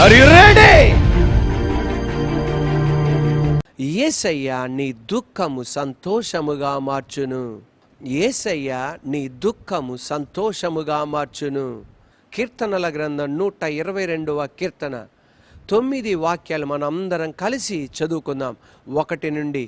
Are you ready? యేసయ్య నీ దుఃఖము సంతోషముగా మార్చును. యేసయ్య నీ దుఃఖము సంతోషముగా మార్చును. కీర్తనల గ్రంథం 122వ కీర్తన 9 వాక్యాలు మనందరం కలిసి చదువుకుందాం. 1 నుండి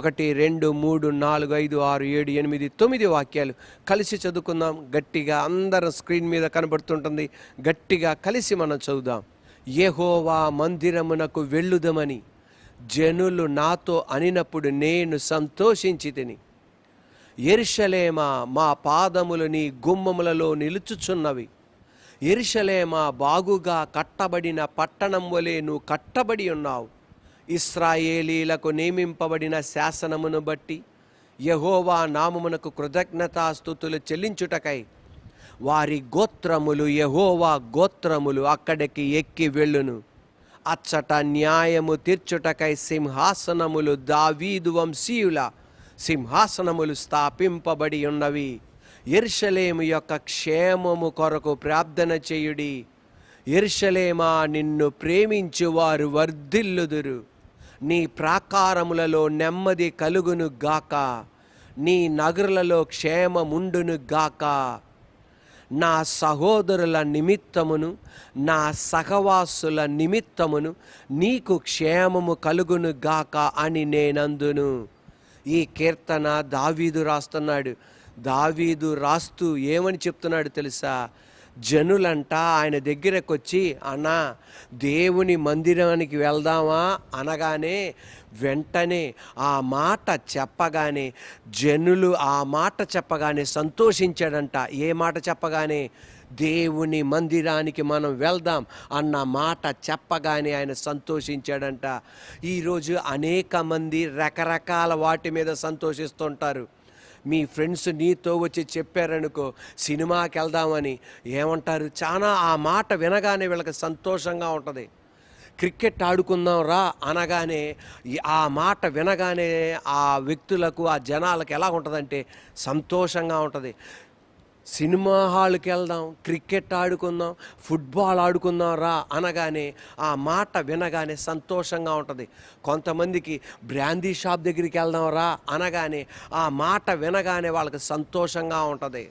1, 2, 3, 4, 5, 6, 7, 8, 9 వాక్యాలు కలిసి చదువుకుందాం. గట్టిగా అందరం స్క్రీన్ మీద కనబడుతుంటుంది. గట్టిగా కలిసి మనం చదువుదాం. యెహోవా మందిరమునకు వెళ్ళుదమని జనులు నాతో అనినప్పుడు నేను సంతోషించితిని. యెరూషలేమా, మా పాదములు నీ గుమ్మములలో నిలుచుచున్నవి. యెరూషలేమా, బాగుగా కట్టబడిన పట్టణం వలె నువ్వు కట్టబడి ఉన్నావు. ఇశ్రాయేలీలకు నియమింపబడిన శాసనమును బట్టి యెహోవా నామమునకు కృతజ్ఞతాస్తుతులు చెల్లించుటకై వారి గోత్రములు, యెహోవా గోత్రములు అక్కడికి ఎక్కి వెళ్ళును. అచ్చట న్యాయము తీర్చుటకై సింహాసనములు, దావీదు వంశీయుల సింహాసనములు స్థాపింపబడి ఉన్నవి. యెరూషలేము యొక్క క్షేమము కొరకు ప్రార్థన చేయుడి. యెరూషలేమా, నిన్ను ప్రేమించువారు వర్ధిల్లుదురు. నీ ప్రాకారములలో నెమ్మది కలుగును గాక, నీ నగరులలో క్షేమముండును గాక. నా సహోదరుల నిమిత్తమును నా సహవాసుల నిమిత్తమును నీకు క్షేమము కలుగును గాక అని నేనందును. ఈ కీర్తన దావీదు రాస్తున్నాడు. దావీదు రాస్తూ ఏమని చెప్తున్నాడు తెలుసా? జనులంట ఆయన దగ్గరకు వచ్చి, అన్నా దేవుని మందిరానికి వెళ్దామా అనగానే వెంటనే ఆ మాట చెప్పగానే జనులు ఆ మాట చెప్పగానే సంతోషించాడంట. ఏ మాట చెప్పగానే? దేవుని మందిరానికి మనం వెళ్దాం అన్న మాట చెప్పగానే ఆయన సంతోషించాడంట. ఈరోజు అనేక మంది రకరకాల వాటి మీద సంతోషిస్తుంటారు. మీ ఫ్రెండ్స్ నీతో వచ్చి చెప్పారనుకో సినిమాకి వెళ్దామని, ఏమంటారు? చాలా ఆ మాట వినగానే వీళ్ళకి సంతోషంగా ఉంటుంది. క్రికెట్ ఆడుకుందాం రా అనగానే ఆ మాట వినగానే ఆ వ్యక్తులకు, ఆ జనాలకు ఎలా ఉంటుందంటే సంతోషంగా ఉంటుంది. సినిమా హాల్కి వెళ్దాం, క్రికెట్ ఆడుకుందాం, ఫుట్బాల్ ఆడుకుందాం రా అనగానే ఆ మాట వినగానే సంతోషంగా ఉంటుంది. కొంతమందికి బ్రాందీ షాప్ దగ్గరికి వెళ్దాం రా అనగానే ఆ మాట వినగానే వాళ్ళకి సంతోషంగా ఉంటుంది.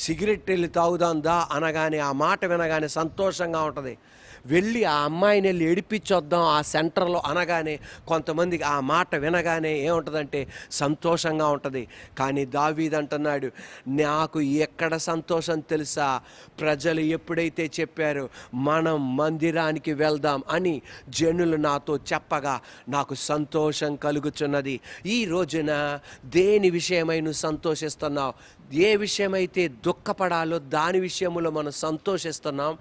సిగరెట్ వెళ్ళి తాగుదాం దా అనగానే ఆ మాట వినగానే సంతోషంగా ఉంటుంది. వెళ్ళి ఆ అమ్మాయిని వెళ్ళి ఏడిపించొద్దాం ఆ సెంటర్లో అనగానే కొంతమందికి ఆ మాట వినగానే ఏముంటుందంటే సంతోషంగా ఉంటుంది. కానీ దావీదు అంటున్నాడు, నాకు ఎక్కడ సంతోషం తెలుసా? ప్రజలు ఎప్పుడైతే చెప్పారో మనం మందిరానికి వెళ్దాం అని జనులు నాతో చెప్పగా నాకు సంతోషం కలుగుచున్నది. ఈ రోజున దేని విషయమై నువ్వు సంతోషిస్తున్నావు? ఏ విషయమైతే దుఃఖపడాలో దాని విషయంలో మనం సంతోషిస్తున్నాం.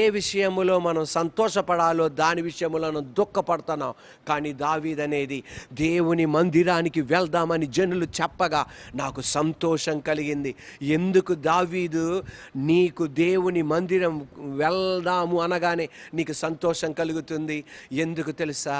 ఏ విషయంలో మనం సంతోషపడాలో దాని విషయంలో మనం దుఃఖపడుతున్నాం. కానీ దావీదు అనేది దేవుని మందిరానికి వెళ్దామని జనులు చెప్పగా నాకు సంతోషం కలిగింది. ఎందుకు దావీదు నీకు దేవుని మందిరం వెళ్దాము అనగానే నీకు సంతోషం కలుగుతుంది? ఎందుకు తెలుసా?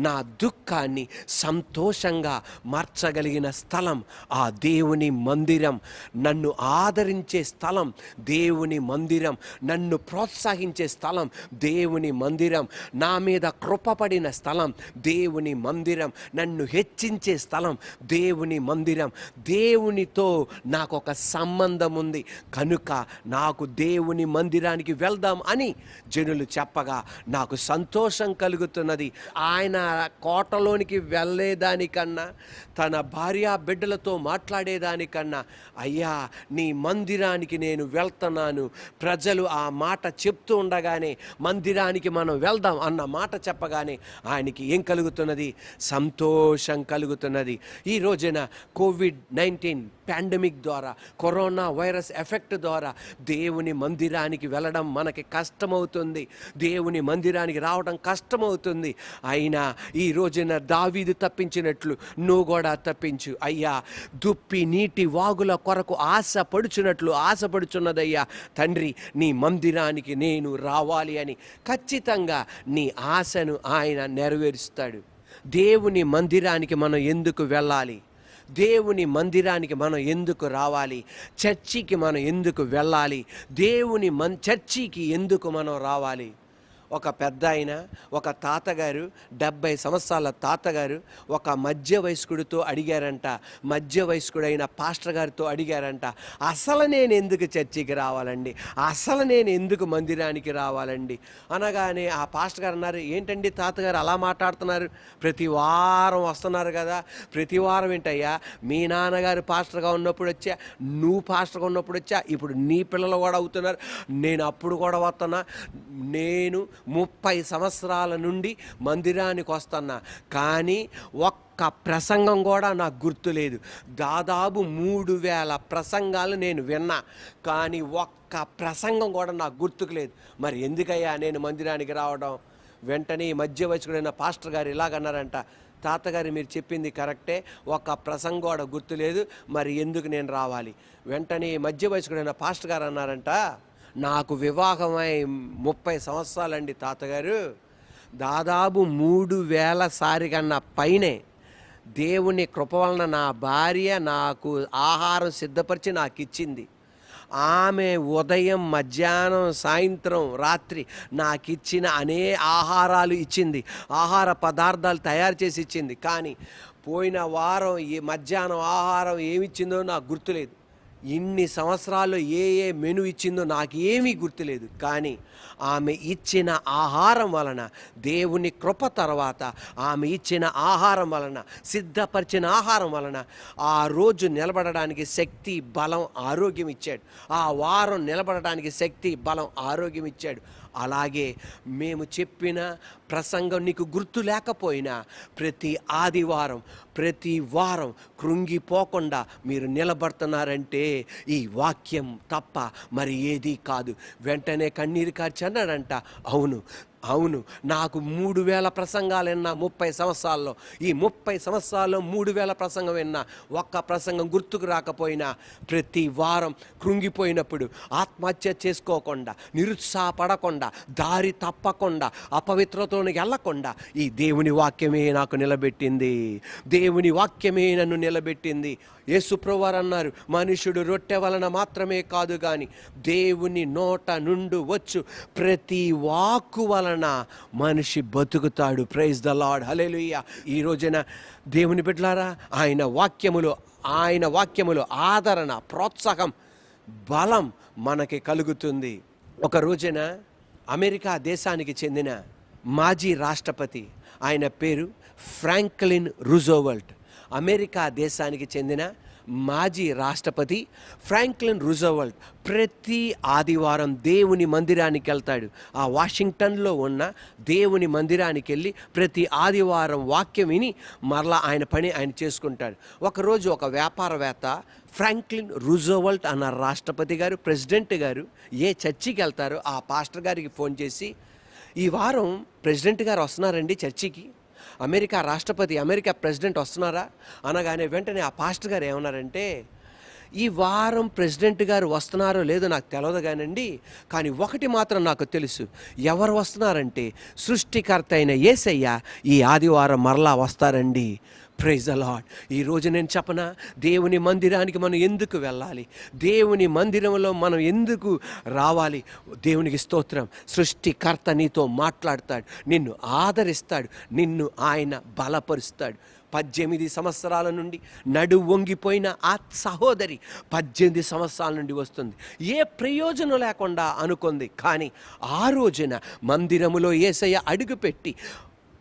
నా దుఃఖాన్ని సంతోషంగా మార్చగలిగిన స్థలం ఆ దేవుని మందిరం. నన్ను ఆదరించే స్థలం దేవుని మందిరం. నన్ను ప్రోత్సహించే స్థలం దేవుని మందిరం. నా మీద కృపపడిన స్థలం దేవుని మందిరం. నన్ను హెచ్చించే స్థలం దేవుని మందిరం. దేవునితో నాకు ఒక సంబంధం ఉంది కనుక నాకు దేవుని మందిరానికి వెళ్దాం అని జనులు చెప్పగా నాకు సంతోషం కలుగుతున్నది. ఆయన కోటలోనికి వెళ్ళేదానికన్నా, తన భార్య బిడ్డలతో మాట్లాడేదానికన్నా, అయ్యా నీ మందిరానికి నేను వెళ్తున్నాను, ప్రజలు ఆ మాట చెప్తూ ఉండగానే మందిరానికి మనం వెళ్దాం అన్న మాట చెప్పగానే ఆయనకి ఏం కలుగుతున్నది? సంతోషం కలుగుతున్నది. ఈ రోజున కోవిడ్-19 పాండమిక్ ద్వారా, కరోనా వైరస్ ఎఫెక్ట్ ద్వారా దేవుని మందిరానికి వెళ్ళడం మనకి కష్టమవుతుంది. దేవుని మందిరానికి రావడం కష్టమవుతుంది. అయినా ఈ రోజున దావీదు తప్పించినట్లు నువ్వు కూడా తప్పించు. అయ్యా, దుప్పి నీటి వాగుల కొరకు ఆశపడుచున్నదయ్యా తండ్రి, నీ మందిరానికి నేను రావాలి అని ఖచ్చితంగా నీ ఆశను ఆయన నెరవేరుస్తాడు. దేవుని మందిరానికి మనం ఎందుకు వెళ్ళాలి? దేవుని మందిరానికి మనం ఎందుకు రావాలి? చర్చికి మనం ఎందుకు వెళ్ళాలి? చర్చికి ఎందుకు మనం రావాలి? ఒక పెద్ద ఆయన, ఒక తాతగారు, 70 సంవత్సరాల తాతగారు ఒక మధ్య వయస్కుడితో అడిగారంట, మధ్య వయస్కుడైన పాస్టర్ గారితో అడిగారంట, అసలు నేను ఎందుకు చర్చికి రావాలండి, అసలు నేను ఎందుకు మందిరానికి రావాలండి అనగానే ఆ పాస్టర్ గారు అన్నారు, ఏంటండి తాతగారు అలా మాట్లాడుతున్నారు, ప్రతి వారం వస్తున్నారు కదా. ప్రతి వారం ఏంటయ్యా, మీ నాన్నగారు పాస్టర్గా ఉన్నప్పుడు వచ్చా, నువ్వు పాస్టర్గా ఉన్నప్పుడు వచ్చా, ఇప్పుడు నీ పిల్లలు కూడా అవుతున్నారు, నేను అప్పుడు కూడా వస్తున్నా, నేను 30 సంవత్సరాల నుండి మందిరానికి వస్తున్నా, కానీ ఒక్క ప్రసంగం కూడా నాకు గుర్తులేదు. దాదాపు 3000 ప్రసంగాలు నేను విన్నా, కానీ ఒక్క ప్రసంగం కూడా నాకు గుర్తుకు లేదు. మరి ఎందుకయ్యా నేను మందిరానికి రావడం? వెంటనే మధ్య వయస్కుడైన పాస్టర్ గారు ఇలాగన్నారంట, తాతగారు మీరు చెప్పింది కరెక్టే, ఒక ప్రసంగం కూడా గుర్తులేదు, మరి ఎందుకు నేను రావాలి? వెంటనే మధ్య వయస్కుడైన పాస్టర్ గారు అన్నారంట, నాకు వివాహమై 30 సంవత్సరాలండి తాతగారు, దాదాపు 3000 సారి కన్నా పైనే దేవుని కృప వలన నా భార్య నాకు ఆహారం సిద్ధపరిచి నాకు ఇచ్చింది. ఆమె ఉదయం, మధ్యాహ్నం, సాయంత్రం, రాత్రి నాకు ఇచ్చిన ఆహారాలు ఇచ్చింది, ఆహార పదార్థాలు తయారు చేసి ఇచ్చింది. కానీ పోయిన వారం ఈ మధ్యాహ్నం ఆహారం ఏమిచ్చిందో నాకు గుర్తులేదు. ఇన్ని సంవత్సరాల్లో ఏ మెను ఇచ్చిందో నాకు ఏమీ గుర్తులేదు. కానీ ఆమె ఇచ్చిన ఆహారం వలన, దేవుని కృప తర్వాత ఆమె ఇచ్చిన ఆహారం వలన, సిద్ధపరిచిన ఆహారం వలన ఆ రోజు నిలబడడానికి శక్తి, బలం, ఆరోగ్యం ఇచ్చాడు. ఆ వారం నిలబడడానికి శక్తి, బలం, ఆరోగ్యం ఇచ్చాడు. అలాగే మేము చెప్పిన ప్రసంగం నీకు గుర్తు లేకపోయినా ప్రతి ఆదివారం, ప్రతి వారం కృంగిపోకుండా మీరు నిలబడుతున్నారంటే ఈ వాక్యం తప్ప మరి ఏదీ కాదు. వెంటనే కన్నీరు కార్చి అన్నాడంట, అవును నాకు 3000 ప్రసంగాలు విన్నా 30 సంవత్సరాల్లో, ఈ 30 సంవత్సరాల్లో 3000 ప్రసంగం విన్నా, ఒక్క ప్రసంగం గుర్తుకు రాకపోయినా ప్రతి వారం కృంగిపోయినప్పుడు ఆత్మహత్య చేసుకోకుండా, నిరుత్సాహపడకుండా, దారి తప్పకుండా, అపవిత్రతలోనికి వెళ్ళకుండా ఈ దేవుని వాక్యమే నాకు నిలబెట్టింది, దేవుని వాక్యమే నన్ను నిలబెట్టింది. యేసుప్రభువారు అన్నారు, మనుషుడు రొట్టె వలన మాత్రమే కాదు కానీ దేవుని నోట నుండి వచ్చు ప్రతి వాక్కు వలన మనిషి బతుకుతాడు. ప్రైజ్ ద లార్డ్, హల్లెలూయా. ఈ రోజున దేవుని బిడ్డలారా, ఆయన వాక్యములో ఆదరణ, ప్రోత్సాహం, బలం మనకి కలుగుతుంది. ఒక రోజున అమెరికా దేశానికి చెందిన మాజీ రాష్ట్రపతి, ఆయన పేరు ఫ్రాంక్లిన్ రూజోవెల్ట్. అమెరికా దేశానికి చెందిన మాజీ రాష్ట్రపతి ఫ్రాంక్లిన్ రూజోవెల్ట్ ప్రతి ఆదివారం దేవుని మందిరానికి వెళ్తాడు. ఆ వాషింగ్టన్లో ఉన్న దేవుని మందిరానికి వెళ్ళి ప్రతి ఆదివారం వాక్యం విని మరలా ఆయన పని ఆయన చేసుకుంటాడు. ఒకరోజు ఒక వ్యాపారవేత్త ఫ్రాంక్లిన్ రూజోవెల్ట్ అన్న రాష్ట్రపతి గారు, ప్రెసిడెంట్ గారు ఏ చర్చికి వెళ్తారో ఆ పాస్టర్ గారికి ఫోన్ చేసి, ఈ వారం ప్రెసిడెంట్ గారు వస్తున్నారండి చర్చికి, అమెరికా రాష్ట్రపతి, అమెరికా ప్రెసిడెంట్ వస్తున్నారా అనగానే వెంటనే ఆ పాస్టర్ గారు ఏమన్నారంటే, ఈ వారం ప్రెసిడెంట్ గారు వస్తున్నారో లేదో నాకు తెలియదు కానండి, కానీ ఒకటి మాత్రం నాకు తెలుసు, ఎవరు వస్తున్నారంటే సృష్టికర్త అయిన యేసయ్య ఈ ఆదివారం మరలా వస్తారండి. Praise the Lord. ఈరోజు నేను చెప్పనా, దేవుని మందిరానికి మనం ఎందుకు వెళ్ళాలి, దేవుని మందిరంలో మనం ఎందుకు రావాలి? దేవునికి స్తోత్రం. సృష్టికర్త నీతో మాట్లాడతాడు, నిన్ను ఆదరిస్తాడు, నిన్ను ఆయన బలపరుస్తాడు. 18 సంవత్సరాల నుండి నడు వంగిపోయిన ఆ సహోదరి 18 సంవత్సరాల నుండి వస్తుంది, ఏ ప్రయోజనం లేకుండా అనుకుంది. కానీ ఆ రోజున మందిరములో యేసయ్య అడుగుపెట్టి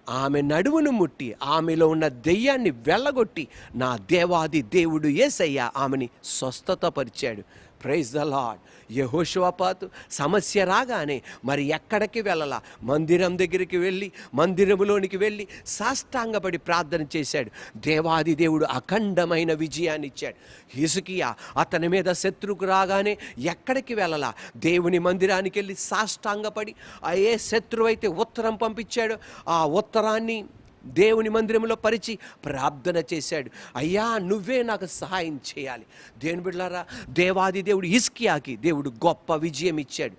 ఆమె నడువును ముట్టి ఆమెలో ఉన్న దెయ్యాన్ని వెళ్ళగొట్టి నా దేవాది దేవుడు యేసయ్య ఆమెని స్వస్థతపరిచాడు. Praise the Lord. యెహోషువపాతు సమస్య రాగానే మరి ఎక్కడికి వెళ్ళాలా, మందిరం దగ్గరికి వెళ్ళి, మందిరములోనికి వెళ్ళి సాష్టాంగపడి ప్రార్థన చేశాడు. దేవాది దేవుడు అఖండమైన విజయాన్ని ఇచ్చాడు. హిజ్కియా అతని మీద శత్రువుకు రాగానే ఎక్కడికి వెళ్ళాలా, దేవుని మందిరానికి వెళ్ళి సాష్టాంగపడి ఏ శత్రువు అయితే ఉత్తరం పంపించాడో ఆ ఉత్తరాన్ని దేవుని మందిరంలో పరిచి ప్రార్థన చేశాడు. అయ్యా నువ్వే నాకు సహాయం చేయాలి. దేవుని బిడ్డలారా, దేవాది దేవుడు హిజ్కియాకి దేవుడు గొప్ప విజయం ఇచ్చాడు.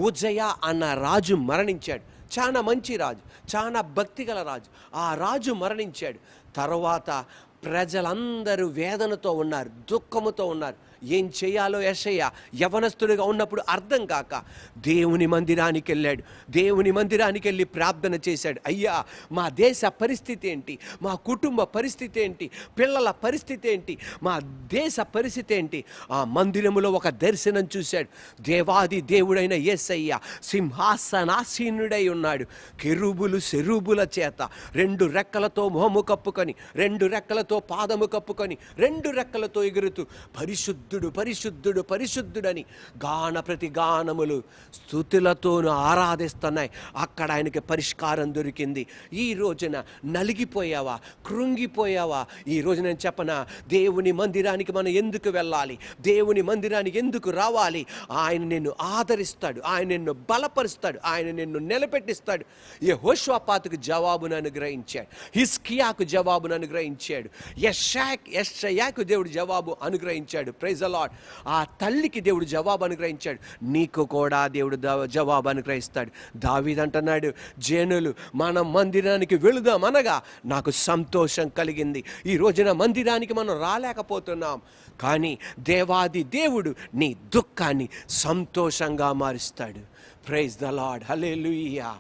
ఉజ్జయ అన్న రాజు మరణించాడు. చాలా మంచి రాజు, చాలా భక్తిగల రాజు. ఆ రాజు మరణించాడు. తర్వాత ప్రజలందరూ వేదనతో ఉన్నారు, దుఃఖముతో ఉన్నారు. ఏం చేయాలో యెషయా యవనస్తుడిగా ఉన్నప్పుడు అర్థం కాక దేవుని మందిరానికి వెళ్ళాడు. దేవుని మందిరానికి వెళ్ళి ప్రార్థన చేశాడు. అయ్యా, మా దేశ పరిస్థితి ఏంటి, మా కుటుంబ పరిస్థితి ఏంటి, పిల్లల పరిస్థితి ఏంటి, మా దేశ పరిస్థితి ఏంటి? ఆ మందిరములో ఒక దర్శనం చూశాడు. దేవాది దేవుడైన యేసయ్య సింహాసనాసీనుడై ఉన్నాడు. కెరూబులు సెరూబుల చేత 2 రెక్కలతో మొహము కప్పుకొని, 2 రెక్కలతో పాదము కప్పుకొని, 2 రెక్కలతో ఎగురుతూ పరిశుద్ధుడు పరిశుద్ధుడు పరిశుద్ధుడని గాన ప్రతి గానములు స్తుతులతోనూ ఆరాధిస్తున్నాయి. అక్కడ ఆయనకి పరిష్కారం దొరికింది. ఈ రోజున నలిగిపోయావా, కృంగిపోయావా? ఈ రోజు నేను చెప్పనా, దేవుని మందిరానికి మనం ఎందుకు వెళ్ళాలి, దేవుని మందిరానికి ఎందుకు రావాలి? ఆయన నిన్ను ఆదరిస్తాడు, ఆయన నిన్ను బలపరుస్తాడు, ఆయన నిన్ను నిలబెట్టిస్తాడు. యెహోషాపాతుకు జవాబును అనుగ్రహించాడు, హిజ్కియాకు జవాబును అనుగ్రహించాడు, యెషయాకు దేవుడు జవాబు అనుగ్రహించాడు. Praise the Lord. ఆ తల్లికి దేవుడు జవాబు అనుగ్రహించాడు. నీకు కూడా దేవుడు జవాబు అనుగ్రహిస్తాడు. దావీదు అంటున్నాడు, జనులు మనం మందిరానికి వెళుదాం అనగా నాకు సంతోషం కలిగింది. ఈ రోజున మందిరానికి మనం రాలేకపోతున్నాం, కానీ దేవాది దేవుడు నీ దుఃఖాన్ని సంతోషంగా మారుస్తాడు. Praise the Lord. హల్లెలూయా.